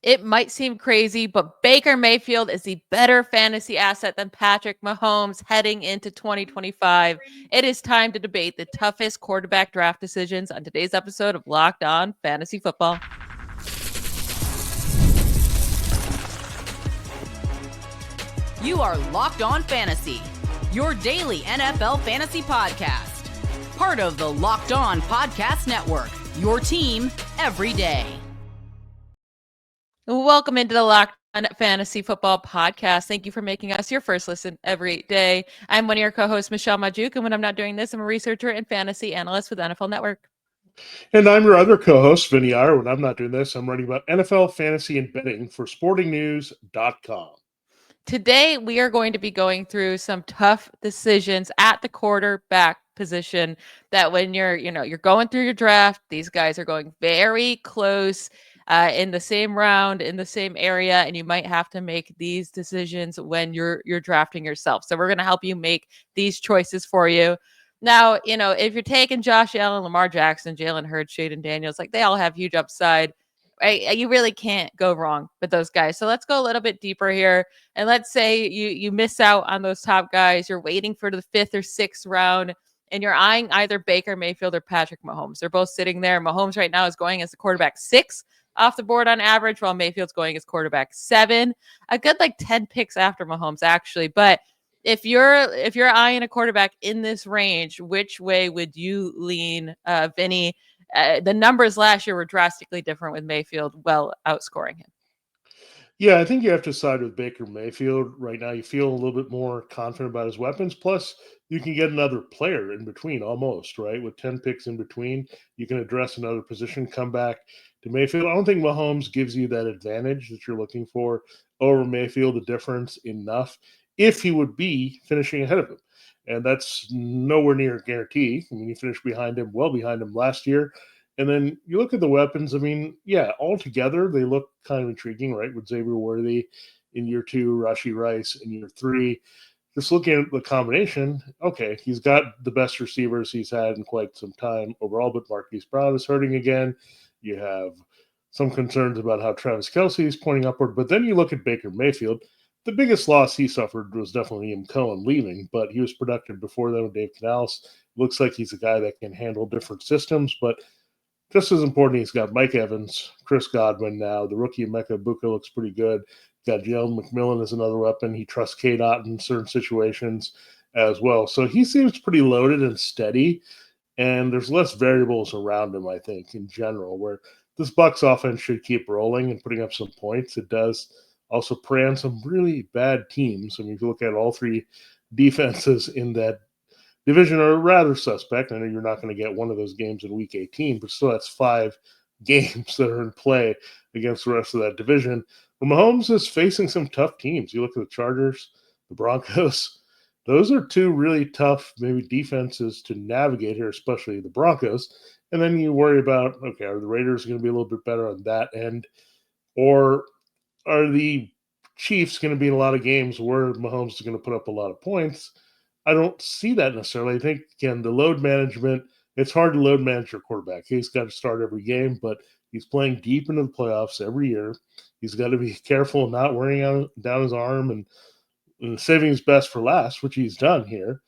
It might seem crazy, but Baker Mayfield is the better fantasy asset than Patrick Mahomes heading into 2025. It is time to debate the toughest quarterback draft decisions on today's episode of Locked On Fantasy Football. You are Locked On Fantasy, your daily NFL fantasy podcast. Part of the Locked On Podcast Network, your team every day. Welcome into the Locked On Fantasy Football Podcast. Thank you for making us your first listen every day. I'm one of your co-hosts, Michelle Magdziuk, and when I'm not doing this, I'm a researcher and fantasy analyst with NFL Network. And I'm your other co-host, Vinnie Iyer. When I'm not doing this, I'm writing about NFL fantasy and betting for sportingnews.com. Today, we are going to be going through some tough decisions at the quarterback position that when you're going through your draft, these guys are going very close in the same round, in the same area, and you might have to make these decisions when you're drafting yourself. So we're going to help you make these choices for you. Now, if you're taking Josh Allen, Lamar Jackson, Jalen Hurts, Jaden Daniels, like they all have huge upside. You really can't go wrong with those guys. So let's go a little bit deeper here. And let's say you miss out on those top guys. You're waiting for the 5th or 6th round, and you're eyeing either Baker Mayfield or Patrick Mahomes. They're both sitting there. Mahomes right now is going as the quarterback 6 off the board on average, while Mayfield's going as quarterback 7. A good 10 picks after Mahomes, actually. But if you're eyeing a quarterback in this range, which way would you lean, Vinny? The numbers last year were drastically different with Mayfield well outscoring him. Yeah, I think you have to side with Baker Mayfield right now. You feel a little bit more confident about his weapons. Plus, you can get another player in between almost, right? With 10 picks in between, you can address another position, come back to Mayfield. I don't think Mahomes gives you that advantage that you're looking for over Mayfield, the difference enough if he would be finishing ahead of him. And that's nowhere near a guarantee. I mean, he finished well behind him last year. And then you look at the weapons. I mean, yeah, altogether they look kind of intriguing, right? With Xavier Worthy in year 2, Rashee Rice in year 3. Just looking at the combination, okay, he's got the best receivers he's had in quite some time overall, but Marquise Brown is hurting again. You have some concerns about how Travis Kelce is pointing upward. But then you look at Baker Mayfield. The biggest loss he suffered was definitely Liam Cohen leaving, but he was productive before then with Dave Canales. Looks like he's a guy that can handle different systems, but just as important, he's got Mike Evans, Chris Godwin now. The rookie Emeka Egbuka looks pretty good. Got Jalen McMillan as another weapon. He trusts K-Dot in certain situations as well. So he seems pretty loaded and steady, and there's less variables around him, I think, in general, where this Bucs offense should keep rolling and putting up some points. It does also prey on some really bad teams. I mean, if you look at all 3 defenses in that division are rather suspect. I know you're not going to get one of those games in week 18, but still that's 5 games that are in play against the rest of that division. But Mahomes is facing some tough teams. You look at the Chargers, the Broncos. Those are 2 really tough, maybe defenses to navigate here, especially the Broncos. And then you worry about, okay, are the Raiders going to be a little bit better on that end? Or are the Chiefs going to be in a lot of games where Mahomes is going to put up a lot of points? I don't see that necessarily. I think, again, the load management, it's hard to load manage your quarterback. He's got to start every game, but he's playing deep into the playoffs every year. He's got to be careful of not wearing down his arm and saving his best for last, which he's done here.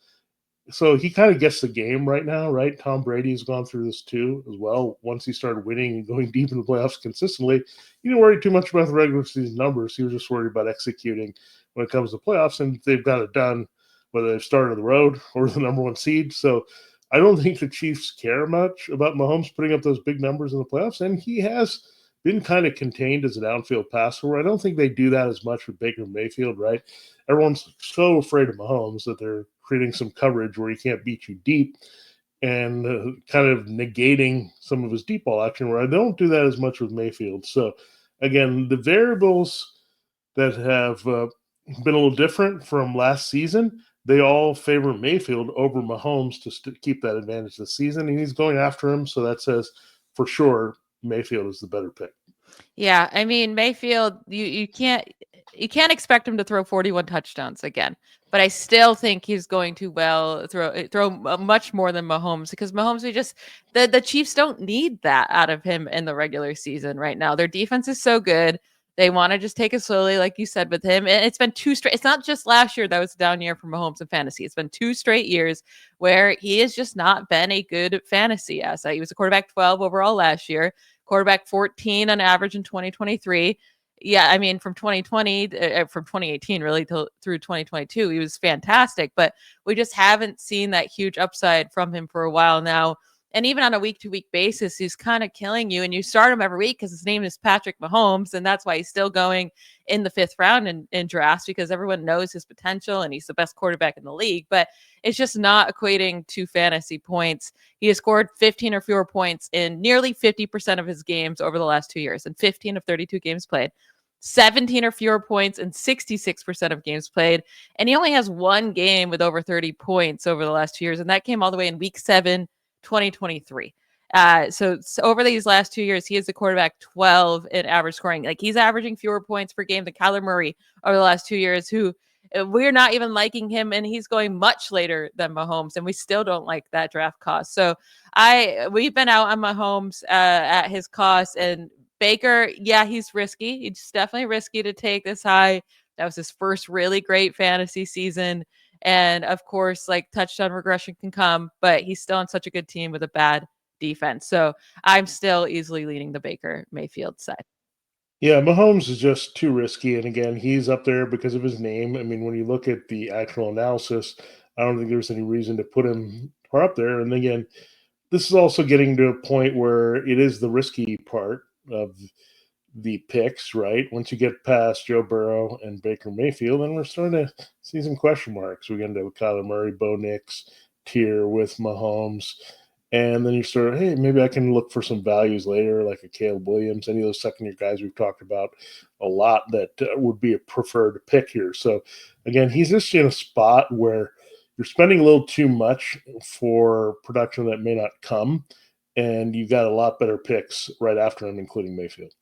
So he kind of gets the game right now, right? Tom Brady's gone through this too as well. Once he started winning and going deep in the playoffs consistently, he didn't worry too much about the regular season numbers. He was just worried about executing when it comes to playoffs, and they've got it done whether they've started the road or the number 1 seed. So I don't think the Chiefs care much about Mahomes putting up those big numbers in the playoffs, and he has been kind of contained as an outfield passer. I don't think they do that as much with Baker Mayfield, right? Everyone's so afraid of Mahomes that they're creating some coverage where he can't beat you deep and kind of negating some of his deep ball action, where I don't do that as much with Mayfield. So, again, the variables that have been a little different from last season, they all favor Mayfield over Mahomes to keep that advantage this season, and he's going after him. So that says for sure Mayfield is the better pick. Yeah, I mean Mayfield, you can't expect him to throw 41 touchdowns again, but I still think he's going to throw much more than Mahomes, because Mahomes, the Chiefs don't need that out of him in the regular season right now. Their defense is so good. They want to just take it slowly, like you said with him. And it's been 2 straight. It's not just last year that was a down year for Mahomes in fantasy. It's been 2 straight years where he has just not been a good fantasy asset. He was a quarterback 12 overall last year, quarterback 14 on average in 2023. Yeah, I mean, from 2020, from 2018 really through 2022, he was fantastic. But we just haven't seen that huge upside from him for a while now. And even on a week-to-week basis, he's kind of killing you. And you start him every week because his name is Patrick Mahomes, and that's why he's still going in the 5th round in drafts, because everyone knows his potential and he's the best quarterback in the league. But it's just not equating to fantasy points. He has scored 15 or fewer points in nearly 50% of his games over the last 2 years, and 15 of 32 games played. 17 or fewer points in 66% of games played. And he only has one game with over 30 points over the last 2 years, and that came all the way in week 7, 2023. So over these last 2 years, he is the quarterback 12 in average scoring. Like, he's averaging fewer points per game than Kyler Murray over the last 2 years, who we're not even liking him, and he's going much later than Mahomes, and we still don't like that draft cost. So we've been out on Mahomes at his cost, and Baker, yeah, he's risky. He's definitely risky to take this high. That was his first really great fantasy season. And of course, like, touchdown regression can come, but he's still on such a good team with a bad defense. So I'm still easily leading the Baker Mayfield side. Yeah, Mahomes is just too risky. And again, he's up there because of his name. I mean, when you look at the actual analysis, I don't think there's any reason to put him far up there. And again, this is also getting to a point where it is the risky part of the picks, right? Once you get past Joe Burrow and Baker Mayfield, then we're starting to see some question marks. We get into Kyler Murray, Bo Nix tier with Mahomes. And then you start, hey, maybe I can look for some values later, like a Caleb Williams, any of those second-year guys we've talked about a lot that would be a preferred pick here. So, again, he's just in a spot where you're spending a little too much for production that may not come, and you got a lot better picks right after him, including Mayfield.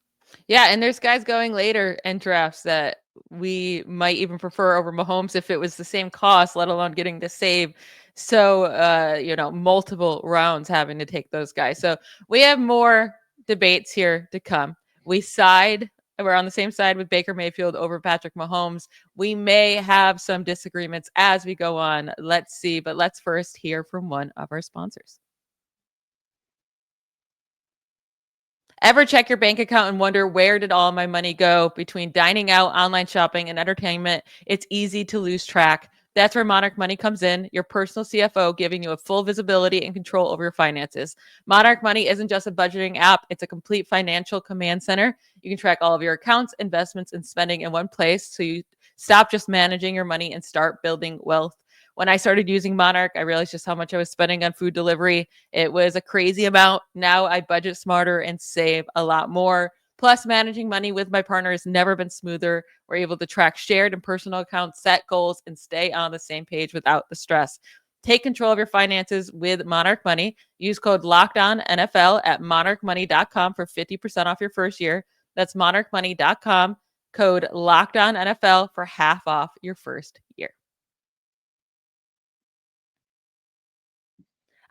Yeah, and there's guys going later in drafts that we might even prefer over Mahomes if it was the same cost, let alone getting to save. So, multiple rounds having to take those guys. So we have more debates here to come. We're on the same side with Baker Mayfield over Patrick Mahomes. We may have some disagreements as we go on. Let's see, but let's first hear from one of our sponsors. Ever check your bank account and wonder, where did all my money go? Between dining out, online shopping, and entertainment, it's easy to lose track. That's where Monarch Money comes in, your personal CFO, giving you a full visibility and control over your finances. Monarch Money isn't just a budgeting app, it's a complete financial command center. You can track all of your accounts, investments, and spending in one place, so you stop just managing your money and start building wealth. When I started using Monarch, I realized just how much I was spending on food delivery. It was a crazy amount. Now I budget smarter and save a lot more. Plus, managing money with my partner has never been smoother. We're able to track shared and personal accounts, set goals, and stay on the same page without the stress. Take control of your finances with Monarch Money. Use code LOCKEDONNFL at monarchmoney.com for 50% off your first year. That's monarchmoney.com, code LOCKEDONNFL for half off your first year.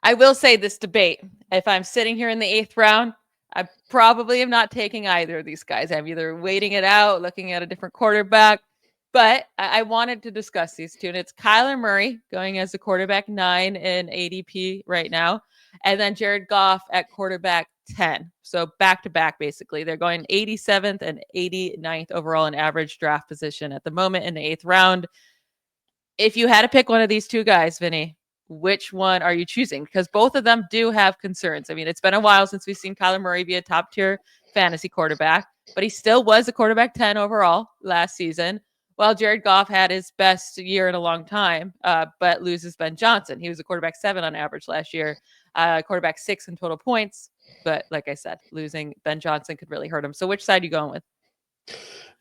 I will say this debate, if I'm sitting here in the 8th round, I probably am not taking either of these guys. I'm either waiting it out, looking at a different quarterback, but I wanted to discuss these two. And it's Kyler Murray going as the quarterback 9 in ADP right now, and then Jared Goff at quarterback 10. So back to back, basically. They're going 87th and 89th overall in average draft position at the moment in the 8th round. If you had to pick one of these two guys, Vinny, which one are you choosing? Because both of them do have concerns. I mean, it's been a while since we've seen Kyler Murray be a top tier fantasy quarterback, but he still was a quarterback 10 overall last season, while Jared Goff had his best year in a long time, but loses Ben Johnson. He was a quarterback 7 on average last year, quarterback 6 in total points. But like I said, losing Ben Johnson could really hurt him. So which side are you going with?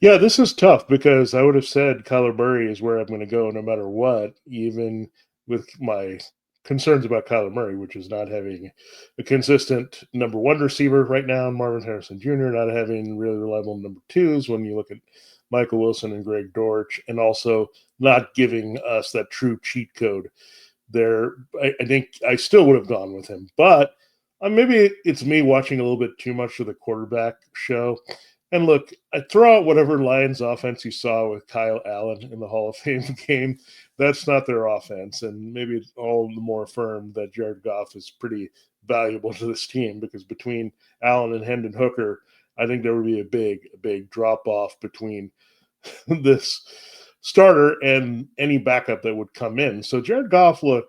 Yeah, this is tough because I would have said Kyler Murray is where I'm going to go no matter what, even with my concerns about Kyler Murray, which is not having a consistent number one receiver right now, Marvin Harrison Jr., not having really reliable number twos when you look at Michael Wilson and Greg Dortch, and also not giving us that true cheat code there. I think I still would have gone with him, but maybe it's me watching a little bit too much of the quarterback show. And look, I throw out whatever Lions offense you saw with Kyle Allen in the Hall of Fame game. That's not their offense. And maybe it's all the more affirmed that Jared Goff is pretty valuable to this team because between Allen and Hendon Hooker, I think there would be a big drop off between this starter and any backup that would come in. So Jared Goff, look,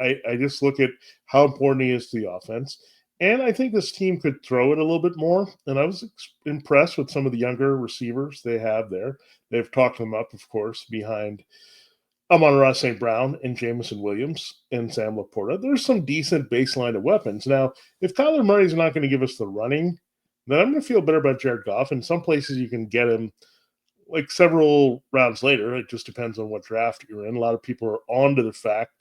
I just look at how important he is to the offense. And I think this team could throw it a little bit more. And I was impressed with some of the younger receivers they have there. They've talked them up, of course, behind Amon-Ra St. Brown and Jamison Williams and Sam Laporta. There's some decent baseline of weapons. Now, if Kyler Murray's not going to give us the running, then I'm going to feel better about Jared Goff. In some places, you can get him like several rounds later. It just depends on what draft you're in. A lot of people are on to the fact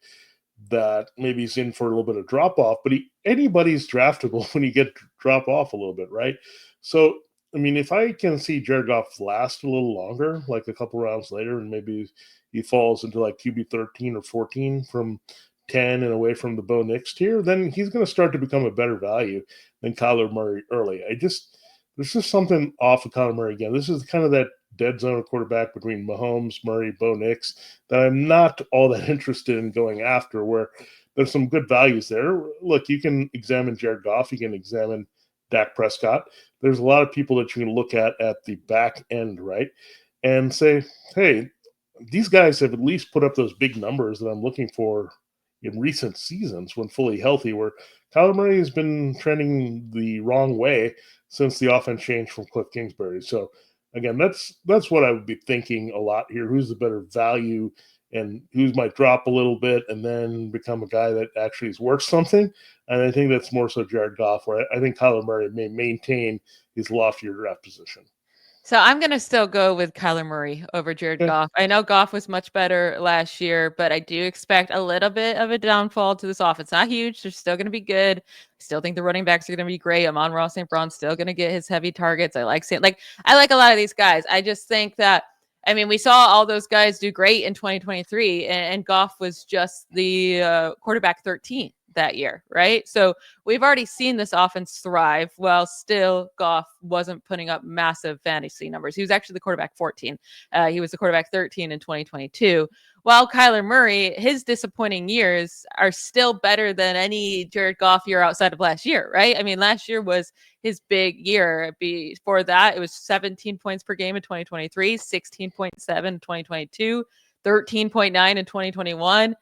that maybe he's in for a little bit of drop off, but anybody's draftable when you get drop off a little bit, right? So, I mean, if I can see Jared Goff last a little longer, like a couple rounds later, and maybe he falls into like QB 13 or 14 from 10 and away from the Bo Nix tier, then he's going to start to become a better value than Kyler Murray early. There's just something off of Kyler Murray again. This is kind of that dead zone quarterback between Mahomes, Murray, Bo Nix that I'm not all that interested in going after, where there's some good values there. Look, you can examine Jared Goff. You can examine Dak Prescott. There's a lot of people that you can look at the back end, right? And say, hey, these guys have at least put up those big numbers that I'm looking for in recent seasons when fully healthy, where Kyler Murray has been trending the wrong way since the offense changed from Cliff Kingsbury. So again, that's what I would be thinking a lot here. Who's the better value and who might drop a little bit and then become a guy that actually is worth something? And I think that's more so Jared Goff, where I think Kyler Murray may maintain his loftier draft position. So I'm going to still go with Kyler Murray over Jared Okay. Goff. I know Goff was much better last year, but I do expect a little bit of a downfall to this offense. Not huge. They're still going to be good. I still think the running backs are going to be great. Amon-Ra St. Brown's still going to get his heavy targets. I like a lot of these guys. I just think that, I mean, we saw all those guys do great in 2023, and Goff was just the quarterback 13 that year, right? So we've already seen this offense thrive while still Goff wasn't putting up massive fantasy numbers. He was actually the quarterback 14. He was the quarterback 13 in 2022. While Kyler Murray, his disappointing years are still better than any Jared Goff year outside of last year, right? I mean, last year was his big year. Before that, it was 17 points per game in 2023, 16.7 in 2022, 13.9 in 2021.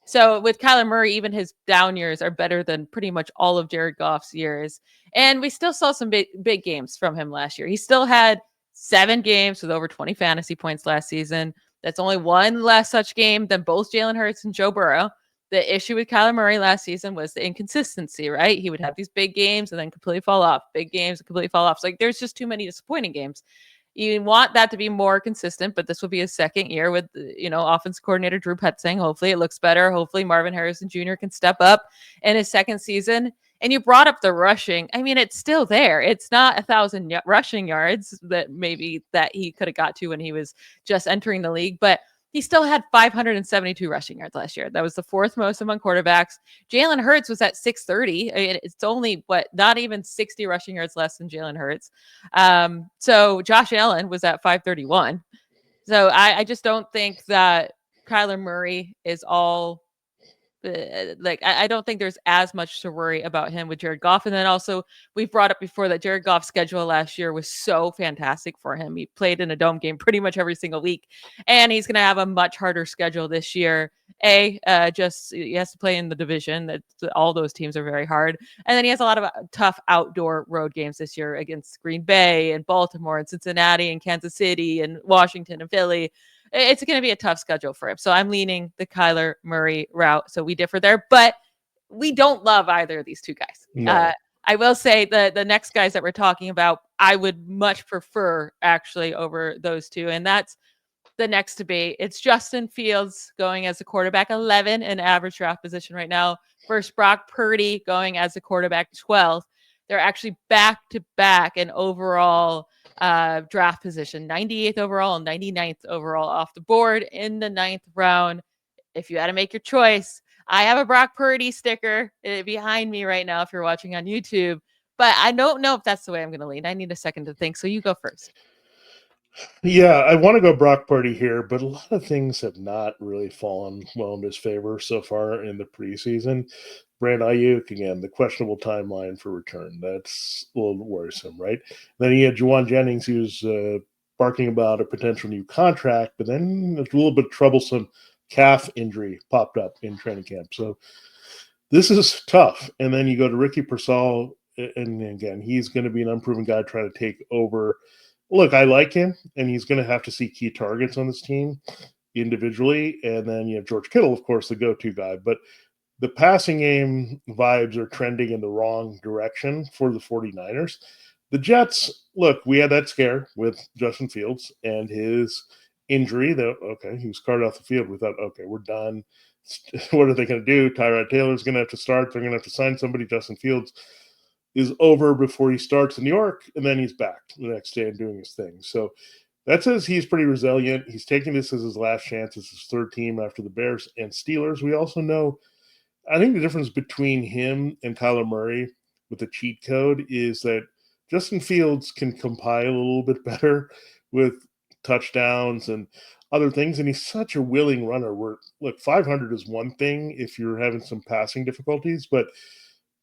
So with Kyler Murray, even his down years are better than pretty much all of Jared Goff's years. And we still saw some big games from him last year. He still had 7 games with over 20 fantasy points last season. That's only one less such game than both Jalen Hurts and Joe Burrow. The issue with Kyler Murray last season was the inconsistency, right? He would have these big games and then completely fall off. Big games and completely fall off. So there's just too many disappointing games. You want that to be more consistent, but this will be his second year with, offense coordinator Drew Petzing. Hopefully it looks better. Hopefully Marvin Harrison Jr. can step up in his second season. And you brought up the rushing. I mean, it's still there. It's not 1,000 rushing yards that he could have got to when he was just entering the league, but he still had 572 rushing yards last year. That was the 4th most among quarterbacks. Jalen Hurts was at 630. I mean, it's only not even 60 rushing yards less than Jalen Hurts. So Josh Allen was at 531. So I just don't think that Kyler Murray is all I don't think there's as much to worry about him with Jared Goff. And then also we've brought up before that Jared Goff's schedule last year was so fantastic for him. He played in a dome game pretty much every single week, and he's going to have a much harder schedule this year. Just he has to play in the division. That all those teams are very hard, and then he has a lot of tough outdoor road games this year against Green Bay and Baltimore and Cincinnati and Kansas City and Washington and Philly. It's going to be a tough schedule for him. So I'm leaning the Kyler Murray route. So we differ there, but we don't love either of these two guys. No. I will say the next guys that we're talking about, I would much prefer actually over those two. And that's the next debate. It's Justin Fields going as a quarterback 11 in average draft position right now versus Brock Purdy going as a quarterback 12. They're actually back to back in overall draft position, 98th overall and 99th overall off the board in the 9th round. If you had to make your choice, I have a Brock Purdy sticker behind me right now if you're watching on YouTube, but I don't know if that's the way I'm going to lean. I need a second to think. So you go first. Yeah, I want to go Brock Purdy here, but a lot of things have not really fallen well in his favor so far in the preseason. Brand Ayuk, again, the questionable timeline for return. That's a little worrisome, right? Then he had Juwan Jennings, who's barking about a potential new contract, but then a little bit troublesome calf injury popped up in training camp. So this is tough. And then you go to Ricky Pearsall, and again, he's going to be an unproven guy trying to take over. Look, I like him, and he's going to have to see key targets on this team individually. And then you have George Kittle, of course, the go-to guy. But the passing game vibes are trending in the wrong direction for the 49ers. The Jets, look, we had that scare with Justin Fields and his injury that, okay, he was carted off the field. We thought, okay, we're done. What are they going to do? Tyrod Taylor's going to have to start. They're going to have to sign somebody. Justin Fields is over before he starts in New York, and then he's back the next day and doing his thing. So that says he's pretty resilient. He's taking this as his last chance. It's his third team after the Bears and Steelers. We also know, I think the difference between him and Kyler Murray with the cheat code is that Justin Fields can compile a little bit better with touchdowns and other things, and he's such a willing runner. Where look, 500 is one thing if you're having some passing difficulties, but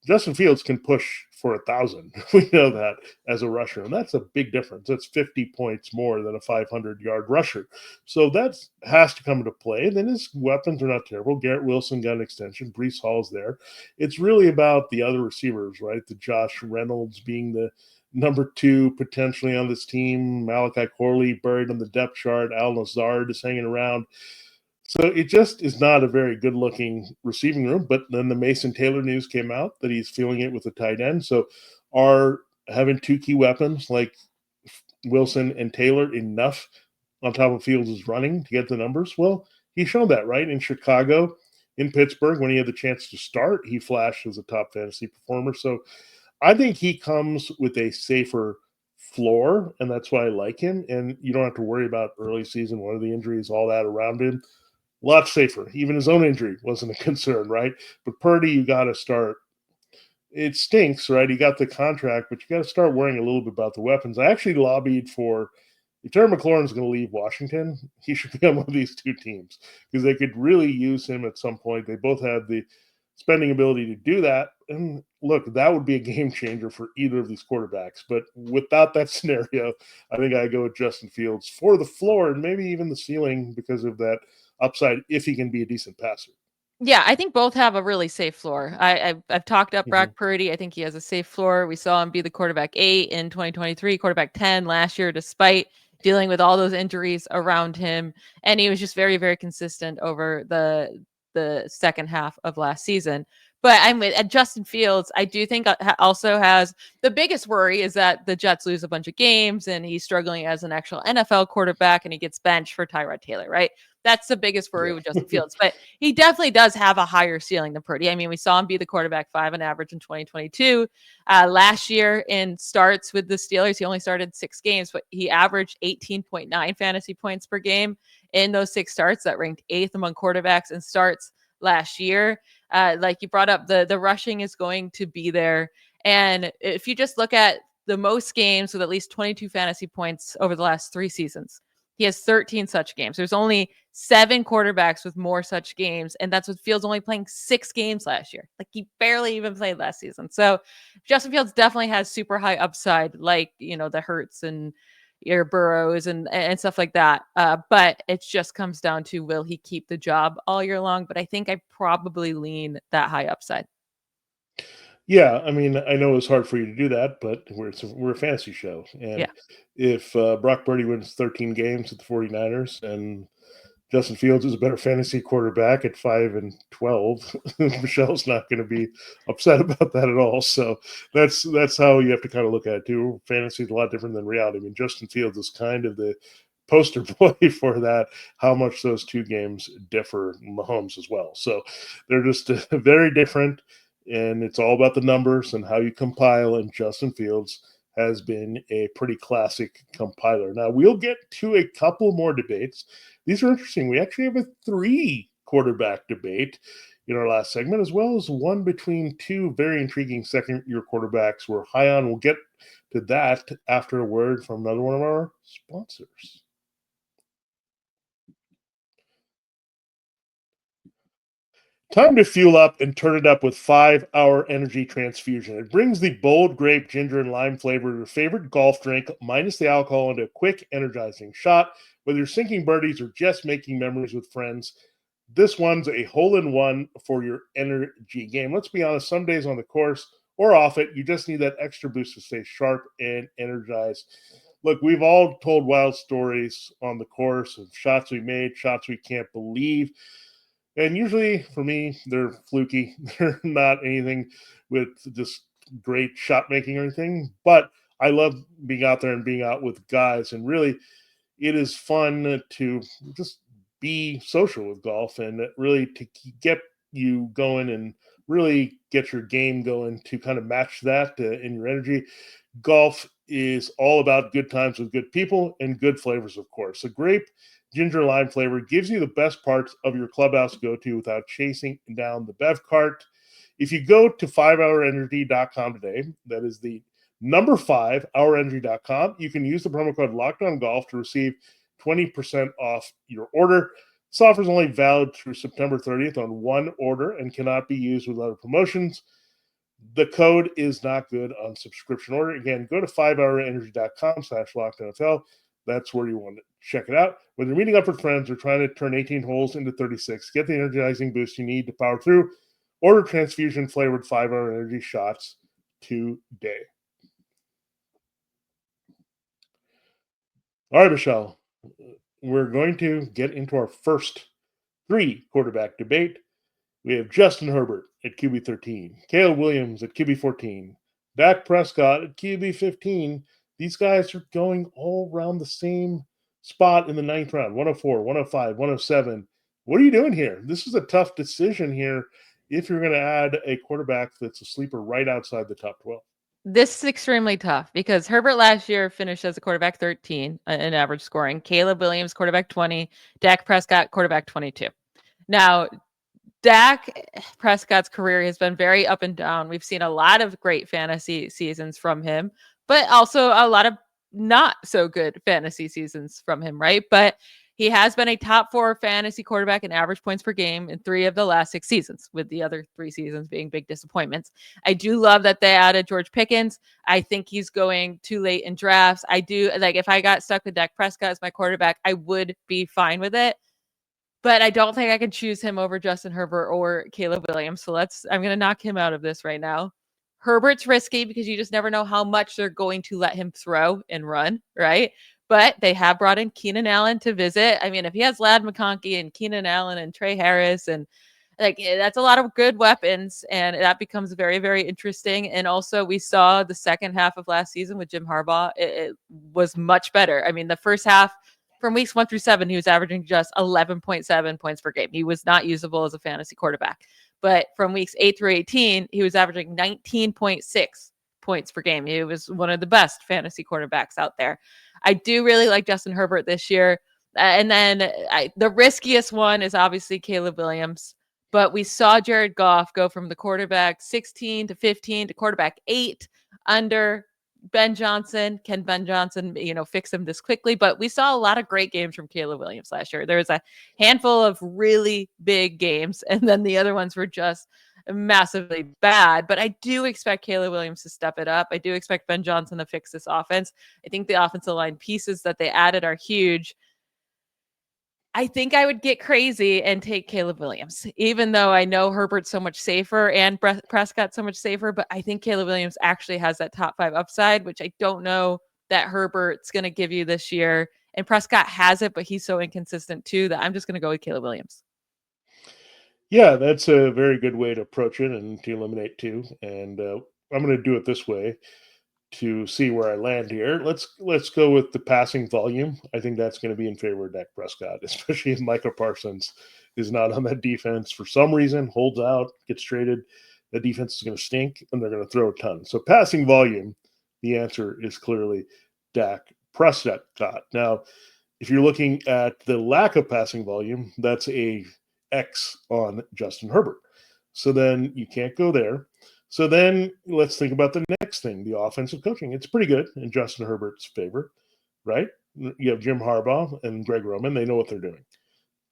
Justin Fields can push for 1,000. We know that as a rusher, and that's a big difference. That's 50 points more than a 500-yard rusher. So that has to come into play. And then his weapons are not terrible. Garrett Wilson got an extension. Breece Hall's there. It's really about the other receivers, right? The Josh Reynolds being the number 2 potentially on this team. Malachi Corley buried on the depth chart. Al Lazard is hanging around. So it just is not a very good looking receiving room. But then the Mason Taylor news came out that he's feeling it with the tight end. So are having 2 key weapons like Wilson and Taylor enough on top of Fields' running to get the numbers? Well, he showed that, right? In Chicago, in Pittsburgh, when he had the chance to start, he flashed as a top fantasy performer. So I think he comes with a safer floor, and that's why I like him. And you don't have to worry about early season, one of the injuries, all that around him. A lot safer. Even his own injury wasn't a concern, right? But Purdy, you got to start. It stinks, right? He got the contract, but you got to start worrying a little bit about the weapons. I actually lobbied for, if Terry McLaurin's going to leave Washington, he should be on one of these 2 teams because they could really use him at some point. They both have the spending ability to do that. And look, that would be a game changer for either of these quarterbacks. But without that scenario, I think I go with Justin Fields for the floor and maybe even the ceiling because of that upside if he can be a decent passer. Yeah, I think both have a really safe floor. I've talked up Brock Purdy. I think he has a safe floor. We saw him be the quarterback 8 in 2023, quarterback 10 last year, despite dealing with all those injuries around him. And he was just very, very consistent over the second half of last season. But I'm with Justin Fields. I do think also has the biggest worry is that the Jets lose a bunch of games and he's struggling as an actual NFL quarterback and he gets benched for Tyrod Taylor, right? That's the biggest worry with Justin Fields. But he definitely does have a higher ceiling than Purdy. I mean, we saw him be the quarterback 5 on average in 2022. Last year in starts with the Steelers, he only started 6 games, but he averaged 18.9 fantasy points per game in those 6 starts. That ranked 8th among quarterbacks in starts last year. Like you brought up, the rushing is going to be there. And if you just look at the most games with at least 22 fantasy points over the last 3 seasons, he has 13 such games. There's only 7 quarterbacks with more such games, and that's what Fields only playing 6 games last year. Like he barely even played last season. So Justin Fields definitely has super high upside, like the Hurts and your Burrows and stuff like that. But it just comes down to will he keep the job all year long? But I think I probably lean that high upside. Yeah, I mean, I know it's hard for you to do that, but we're a fantasy show. And Yeah. if Brock Purdy wins 13 games at the 49ers and Justin Fields is a better fantasy quarterback at 5-12, Michelle's not going to be upset about that at all. So that's how you have to kind of look at it too. Fantasy is a lot different than reality. I mean, Justin Fields is kind of the poster boy for that, how much those 2 games differ. Mahomes as well. So they're just very different. And it's all about the numbers and how you compile. And Justin Fields has been a pretty classic compiler. Now, we'll get to a couple more debates. These are interesting. We actually have a 3 quarterback debate in our last segment, as well as one between two very intriguing second-year quarterbacks we're high on. We'll get to that after a word from another one of our sponsors. Time to fuel up and turn it up with 5-Hour Energy Transfusion. It brings the bold grape, ginger, and lime flavor to your favorite golf drink, minus the alcohol, into a quick, energizing shot. Whether you're sinking birdies or just making memories with friends, this one's a hole-in-one for your energy game. Let's be honest, some days on the course or off it, you just need that extra boost to stay sharp and energized. Look, we've all told wild stories on the course of shots we made, shots we can't believe. And usually for me, they're fluky. They're not anything with just great shot making or anything. But I love being out there and being out with guys. And really, it is fun to just be social with golf and really to get you going and really get your game going to kind of match that in your energy. Golf is all about good times with good people and good flavors, of course. A grape ginger lime flavor gives you the best parts of your clubhouse go-to without chasing down the bev cart. If you go to 5hourenergy.com today, that is the number 5hourenergy.com, you can use the promo code LOCKEDONGolf to receive 20% off your order. This offer is only valid through September 30th on one order and cannot be used with other promotions. The code is not good on subscription order. Again, go to 5hourenergy.com/LockedOnNFL. That's where you want to check it out. Whether you're meeting up with friends or trying to turn 18 holes into 36, get the energizing boost you need to power through. Order transfusion flavored 5-Hour Energy shots today. All right, Michelle, we're going to get into our first 3 quarterback debate. We have Justin Herbert at QB 13, Caleb Williams at QB 14, Dak Prescott at QB 15. These guys are going all around the same spot in the 9th round, 104, 105, 107. What are you doing here? This is a tough decision here if you're going to add a quarterback that's a sleeper right outside the top 12. This is extremely tough because Herbert last year finished as a quarterback 13 in average scoring. Caleb Williams, quarterback 20. Dak Prescott, quarterback 22. Now, Dak Prescott's career has been very up and down. We've seen a lot of great fantasy seasons from him, but also a lot of not so good fantasy seasons from him, right? But he has been a top 4 fantasy quarterback in average points per game in 3 of the last 6 seasons, with the other 3 seasons being big disappointments. I do love that they added George Pickens. I think he's going too late in drafts. I do like if I got stuck with Dak Prescott as my quarterback, I would be fine with it. But I don't think I can choose him over Justin Herbert or Caleb Williams. So I'm going to knock him out of this right now. Herbert's risky because you just never know how much they're going to let him throw and run, right? But they have brought in Keenan Allen to visit. I mean, if he has Ladd McConkey and Keenan Allen and Trey Harris and that's a lot of good weapons, and that becomes very, very interesting. And also, we saw the second half of last season with Jim Harbaugh. It was much better. I mean, the first half from weeks 1 through 7, he was averaging just 11.7 points per game. He was not usable as a fantasy quarterback. But from weeks 8 through 18, he was averaging 19.6 points per game. He was one of the best fantasy quarterbacks out there. I do really like Justin Herbert this year. And then the riskiest one is obviously Caleb Williams. But we saw Jared Goff go from the quarterback 16 to 15 to quarterback 8 under Ben Johnson. Can Ben Johnson, fix him this quickly? But we saw a lot of great games from Caleb Williams last year. There was a handful of really big games, and then the other ones were just massively bad. But I do expect Caleb Williams to step it up. I do expect Ben Johnson to fix this offense. I think the offensive line pieces that they added are huge. I think I would get crazy and take Caleb Williams, even though I know Herbert's so much safer and Prescott so much safer. But I think Caleb Williams actually has that top 5 upside, which I don't know that Herbert's going to give you this year. And Prescott has it, but he's so inconsistent too that I'm just going to go with Caleb Williams. Yeah, that's a very good way to approach it and to eliminate 2. And I'm going to do it this way to see where I land here. Let's go with the passing volume. I think that's going to be in favor of Dak Prescott, especially if Micah Parsons is not on that defense for some reason, holds out, gets traded. The defense is going to stink, and they're going to throw a ton. So passing volume, the answer is clearly Dak Prescott. Now, if you're looking at the lack of passing volume, that's a X on Justin Herbert. So then you can't go there. So then let's think about the next thing, the offensive coaching. It's pretty good in Justin Herbert's favor, right? You have Jim Harbaugh and Greg Roman. They know what they're doing.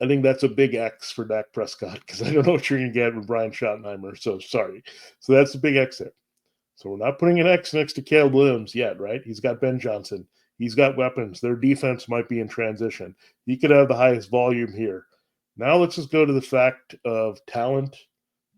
I think that's a big X for Dak Prescott because I don't know what you're going to get with Brian Schottenheimer. So sorry. So that's a big X there. So we're not putting an X next to Caleb Williams yet, right? He's got Ben Johnson. He's got weapons. Their defense might be in transition. He could have the highest volume here. Now let's just go to the fact of talent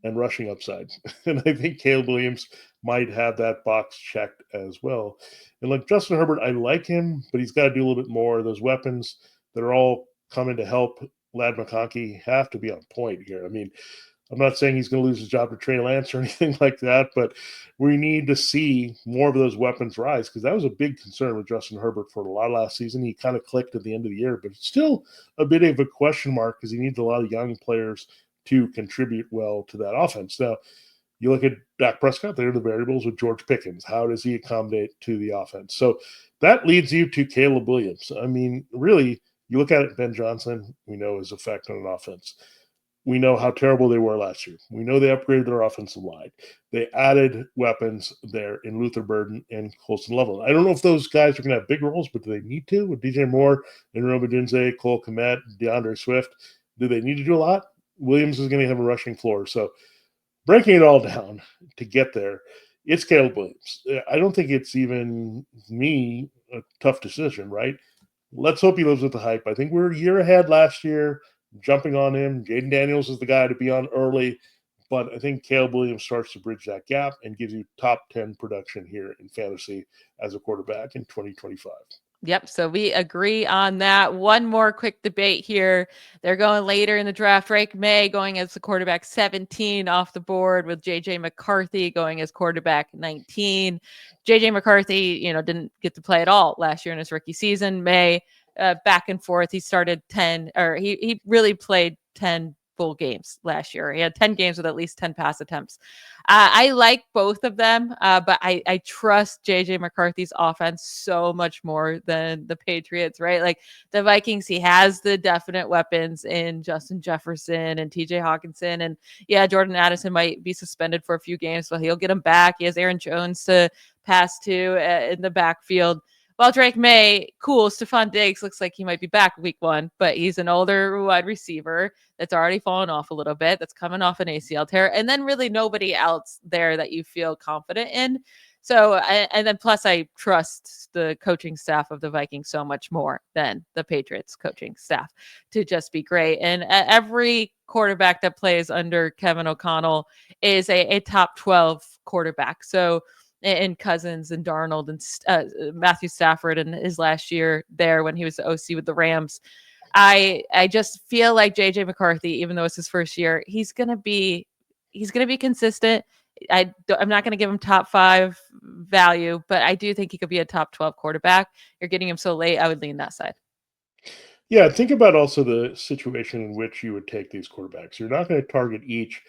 and rushing upside. And I think Caleb Williams might have that box checked as well. And like Justin Herbert, I like him, but he's got to do a little bit more. Those weapons that are all coming to help Lad McConkey have to be on point here. I mean, I'm not saying he's going to lose his job to Trey Lance or anything like that, but we need to see more of those weapons rise because that was a big concern with Justin Herbert for a lot of last season. He kind of clicked at the end of the year, but it's still a bit of a question mark because he needs a lot of young players to contribute well to that offense. Now, you look at Dak Prescott, there are the variables with George Pickens. How does he accommodate to the offense? So that leads you to Caleb Williams. I mean, really, you look at it, Ben Johnson, we know his effect on an offense. We know how terrible they were last year. We know they upgraded their offensive line. They added weapons there in Luther Burden and Colston Loveland. I don't know if those guys are going to have big roles, but do they need to? With DJ Moore and Robinson, Cole Kmet, DeAndre Swift, do they need to do a lot? Williams is going to have a rushing floor. So breaking it all down to get there, it's Caleb Williams. I don't think it's even me a tough decision, right? Let's hope he lives with the hype. I think we're a year ahead last year, jumping on him. Jaden Daniels is the guy to be on early, but I think Caleb Williams starts to bridge that gap and gives you top 10 production here in fantasy as a quarterback in 2025. Yep. So we agree on that. One more quick debate here. They're going later in the draft. Drake Maye going as the quarterback 17 off the board with J.J. McCarthy going as quarterback 19. J.J. McCarthy, didn't get to play at all last year in his rookie season. Maye, back and forth. He started 10, or he really played 10 full games last year. He had 10 games with at least 10 pass attempts. I like both of them, but I trust JJ McCarthy's offense so much more than the Patriots, right? Like the Vikings, he has the definite weapons in Justin Jefferson and TJ Hawkinson. And yeah, Jordan Addison might be suspended for a few games, but he'll get him back. He has Aaron Jones to pass to in the backfield. While Drake Maye, cool, Stephon Diggs looks like he might be back week 1, but he's an older wide receiver that's already fallen off a little bit, that's coming off an ACL tear, and then really nobody else there that you feel confident in. So, and then plus I trust the coaching staff of the Vikings so much more than the Patriots coaching staff to just be great. And every quarterback that plays under Kevin O'Connell is a top 12 quarterback. So, and Cousins and Darnold and Matthew Stafford in his last year there when he was the OC with the Rams. I just feel like JJ McCarthy, even though it's his first year, he's gonna be consistent. I'm not going to give him top 5 value, but I do think he could be a top 12 quarterback. You're getting him so late, I would lean that side. Yeah, think about also the situation in which you would take these quarterbacks. You're not going to target each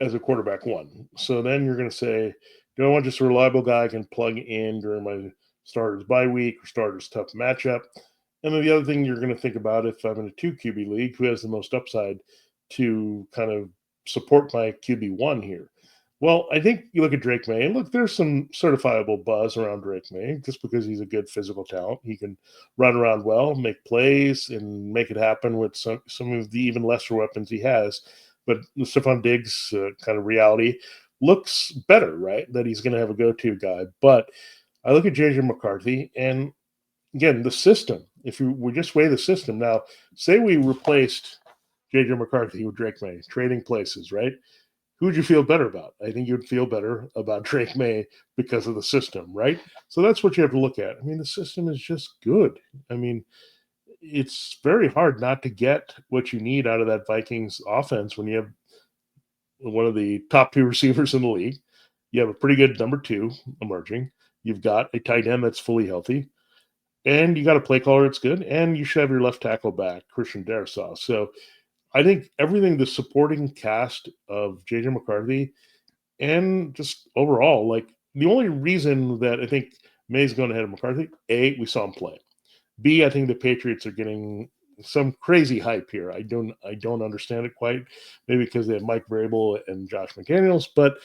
as a quarterback 1. So then you're going to say, do I want just a reliable guy I can plug in during my starter's bye week or starter's tough matchup? And then the other thing you're going to think about, if I'm in a 2 QB league, who has the most upside to kind of support my QB1 here? Well, I think you look at Drake Maye, and look, there's some certifiable buzz around Drake Maye just because he's a good physical talent. He can run around well, make plays, and make it happen with some of the even lesser weapons he has. But Stephon Diggs kind of reality looks better, right? That he's going to have a go-to guy. But I look at JJ McCarthy, and again, the system, if we just weigh the system. Now, say we replaced JJ McCarthy with Drake Maye, trading places, right? Who would you feel better about? I think you'd feel better about Drake Maye because of the system, right? So that's what you have to look at. I mean, the system is just good. I mean, it's very hard not to get what you need out of that Vikings offense when you have one of the top 2 receivers in the league. You have a pretty good number 2 emerging. You've got a tight end that's fully healthy. And you got a play caller that's good. And you should have your left tackle back, Christian Darrisaw. So I think everything, the supporting cast of JJ McCarthy and just overall, like the only reason that I think May's going ahead of McCarthy, A, we saw him play. B, I think the Patriots are getting some crazy hype here. I don't understand it quite. Maybe because they have Mike Vrabel and Josh McDaniels, but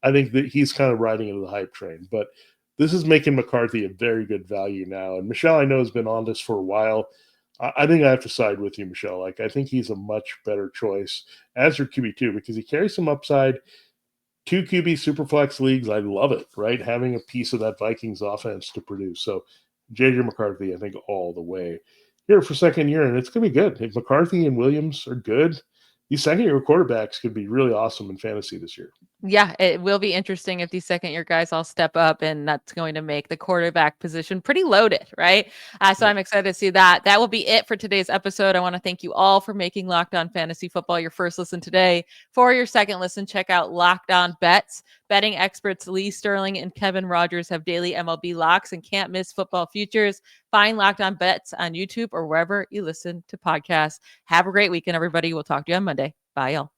I think that he's kind of riding into the hype train. But this is making McCarthy a very good value now. And Michelle, I know, has been on this for a while. I think I have to side with you, Michelle. Like, I think he's a much better choice as your QB2 because he carries some upside. 2 QB Superflex leagues, I love it, right? Having a piece of that Vikings offense to produce. So J.J. McCarthy, I think, all the way here for second year, and it's going to be good. If McCarthy and Williams are good, these second-year quarterbacks could be really awesome in fantasy this year. Yeah, it will be interesting if these second-year guys all step up, and that's going to make the quarterback position pretty loaded, right? So I'm excited to see that. That will be it for today's episode. I want to thank you all for making Locked On Fantasy Football your first listen today. For your second listen, check out Locked On Bets. Betting experts Lee Sterling and Kevin Rogers have daily MLB locks and can't miss football futures. Find Locked On Bets on YouTube or wherever you listen to podcasts. Have a great weekend, everybody. We'll talk to you on Monday. Bye, y'all.